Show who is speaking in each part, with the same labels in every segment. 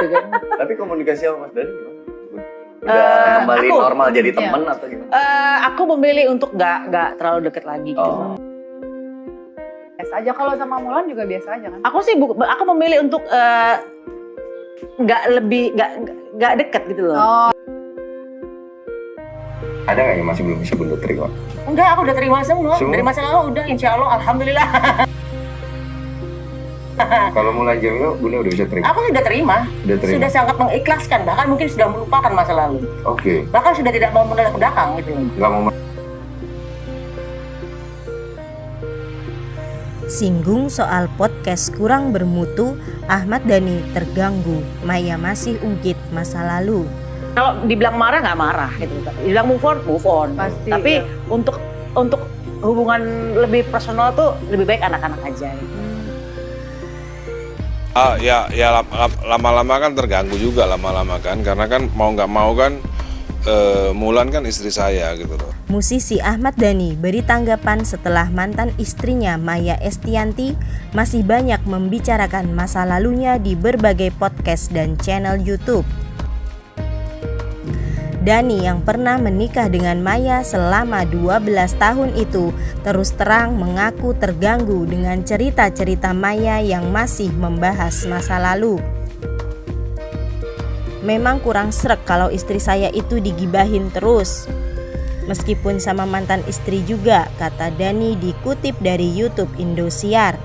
Speaker 1: gitu kan.
Speaker 2: Tapi komunikasi sama Mas Dani gimana? Udah kembali normal jadi teman atau gimana?
Speaker 1: Aku memilih untuk nggak terlalu deket lagi gitu.
Speaker 3: Biasa aja, kalau sama Mulan juga biasa aja kan?
Speaker 1: Aku memilih untuk nggak deket gitu loh.
Speaker 3: Oh.
Speaker 2: Ada nggak yang masih belum bisa Bunda terima?
Speaker 1: Enggak, aku udah terima semua. Dari masa lalu udah, insya Allah, alhamdulillah.
Speaker 2: Kalau Mulan Jamila, Bunda udah bisa terima?
Speaker 1: Aku sudah terima. Sudah sangat mengikhlaskan, bahkan mungkin sudah melupakan masa lalu.
Speaker 2: Oke.
Speaker 1: Bahkan sudah tidak mau menoleh ke belakang gitu.
Speaker 2: Nggak mau.
Speaker 4: Singgung soal podcast kurang bermutu, Ahmad Dhani terganggu, Maya masih ungkit masa lalu.
Speaker 1: Kalau dibilang marah nggak marah gitu. Dibilang move on. Pasti. Tapi ya. untuk hubungan lebih personal tuh lebih baik anak-anak aja. Gitu.
Speaker 5: Ya lama-lama kan terganggu juga lama-lama kan, karena kan mau nggak mau kan Mulan kan istri saya gitu loh.
Speaker 4: Musisi Ahmad Dhani beri tanggapan setelah mantan istrinya Maya Estianty masih banyak membicarakan masa lalunya di berbagai podcast dan channel YouTube. Dhani yang pernah menikah dengan Maya selama 12 tahun itu terus terang mengaku terganggu dengan cerita-cerita Maya yang masih membahas masa lalu. Memang kurang srek kalau istri saya itu digibahin terus. Meskipun sama mantan istri juga, kata Dhani dikutip dari YouTube Indosiar.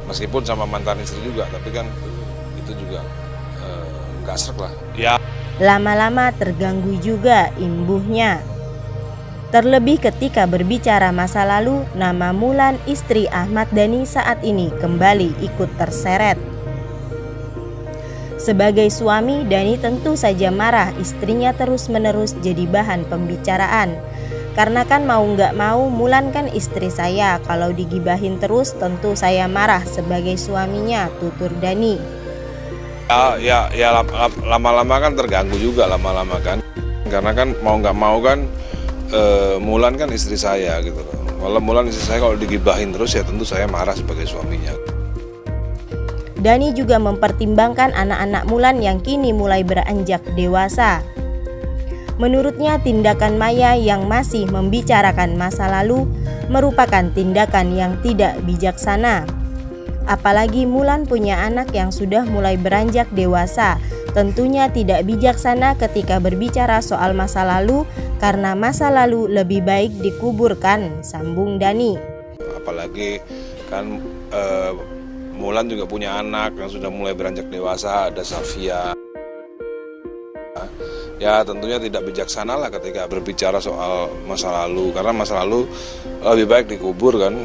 Speaker 5: Meskipun sama mantan istri juga, tapi kan itu juga nggak srek lah. Ya.
Speaker 4: Lama-lama terganggu juga imbuhnya. Terlebih ketika berbicara masa lalu, nama Mulan istri Ahmad Dhani saat ini kembali ikut terseret. Sebagai suami, Dhani tentu saja marah istrinya terus-menerus jadi bahan pembicaraan. Karena kan mau nggak mau, Mulan kan istri saya. Kalau digibahin terus, tentu saya marah sebagai suaminya, tutur Dhani.
Speaker 5: Ya lama-lama kan terganggu juga lama-lama kan. Karena kan mau nggak mau kan Mulan kan istri saya gitu loh. Kalau Mulan istri saya, kalau digibahin terus ya tentu saya marah sebagai suaminya.
Speaker 4: Dhani juga mempertimbangkan anak-anak Mulan yang kini mulai beranjak dewasa. Menurutnya tindakan Maya yang masih membicarakan masa lalu merupakan tindakan yang tidak bijaksana. Apalagi Mulan punya anak yang sudah mulai beranjak dewasa. Tentunya tidak bijaksana ketika berbicara soal masa lalu karena masa lalu lebih baik dikuburkan, sambung Dhani.
Speaker 5: Apalagi kan Mulan juga punya anak yang sudah mulai beranjak dewasa, ada Safia. Ya tentunya tidak bijaksana lah ketika berbicara soal masa lalu, karena masa lalu lebih baik dikubur kan.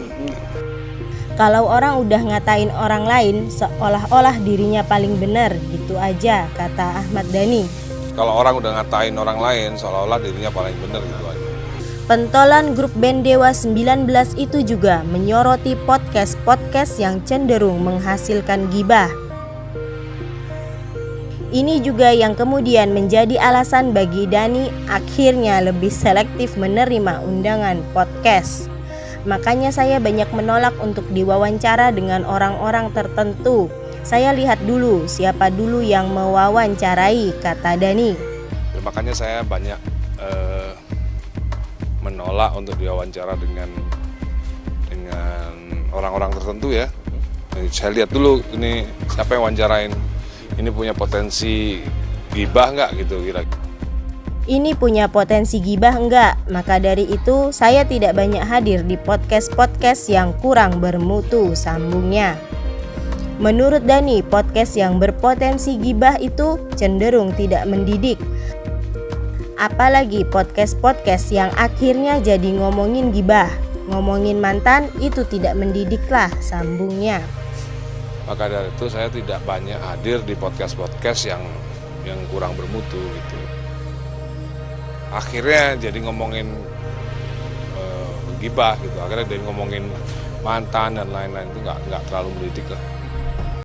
Speaker 4: Kalau orang udah ngatain orang lain seolah-olah dirinya paling benar, gitu aja, kata Ahmad Dhani.
Speaker 5: Kalau orang udah ngatain orang lain seolah-olah dirinya paling benar, gitu aja.
Speaker 4: Pentolan grup band Dewa 19 itu juga menyoroti podcast yang cenderung menghasilkan gibah. Ini juga yang kemudian menjadi alasan bagi Dhani akhirnya lebih selektif menerima undangan podcast. Makanya saya banyak menolak untuk diwawancara dengan orang-orang tertentu. Saya lihat dulu siapa dulu yang mewawancarai, kata Dhani.
Speaker 5: Makanya saya banyak menolak untuk diwawancara dengan orang-orang tertentu ya. Saya lihat dulu ini siapa yang wawancarain, ini punya potensi gibah nggak gitu kira-kira.
Speaker 4: Ini punya potensi gibah enggak? Maka dari itu saya tidak banyak hadir di podcast yang kurang bermutu, sambungnya. Menurut Dhani, podcast yang berpotensi gibah itu cenderung tidak mendidik. Apalagi podcast yang akhirnya jadi ngomongin gibah, ngomongin mantan, itu tidak mendidik lah, sambungnya.
Speaker 5: Maka dari itu saya tidak banyak hadir di podcast yang kurang bermutu gitu. Akhirnya jadi ngomongin gibah gitu, akhirnya jadi ngomongin mantan dan lain-lain, itu nggak terlalu mendidik lah.